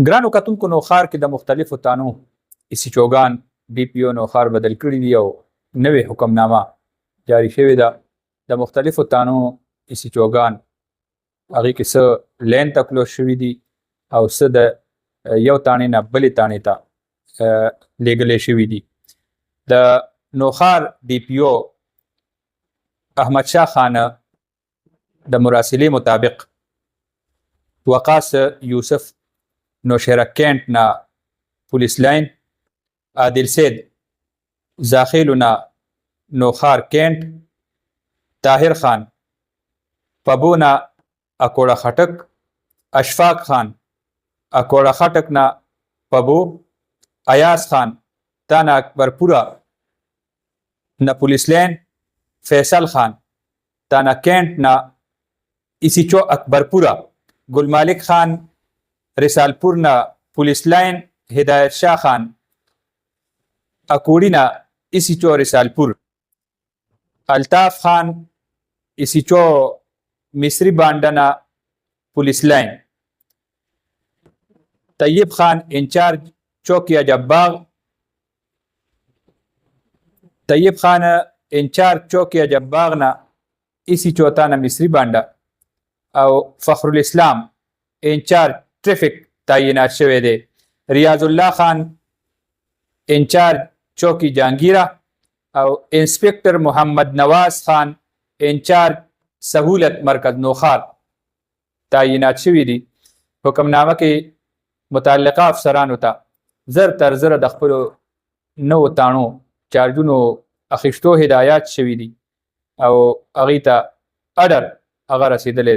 ګرانو کتونکو نوښار کې د مختلفو تانو ایسیچوګان ډي پي او نوښار بدل کړي دي او نوې حکمنامه جاري شوې ده. د مختلفو تانو ایسیچوګان هغې کې څه لین ته کلوز شوي دي او څه د یو تانې نه بلې تانې ته لیږلې شوي دي. د نوښار ډي پي او احمدشاه خان د مراسلې مطابق وقاص یوسف نوشهره کینټ نه پولیس لاین، عادل سید زاخیلو نه نوښار کینټ، طاهر خان پبو نه اکوړه خټک، اشفاق خان اکوړه خټک نه پبو، ایاز خان تا نه اکبرپوره نه پولیس لاین، فیصل خان تا نه کینټ نه ایسیچو اکبرپوره، ګلمالک خان رسالپور نه پولیس لاین، هدایت شاه خان اکوړي نه ایسیچو رسالپور، الطاف خان ایسیچو مصری بانډه نه پولیس لاین، طیب خان انچارج چوکی عجبباغ، طیب خان انچارج چوکی عجبباغ نه ایسیچو تا نه مصری بانډه او فخرالاسلام انچارج ټریفک تعینات شوی دی. ریاض الله خان انچارج چوکی جهانگیره او انسپکټر محمد نواز خان انچارج سهولت مرکز نوښار تعینات شوي دي. حکمنامه کې متعلقه افسرانو ته زر تر زره د خپلو نوو تاڼو چارجونو اخیستو هدایات شوي دي او هغې ته اډر هغه رسېدلی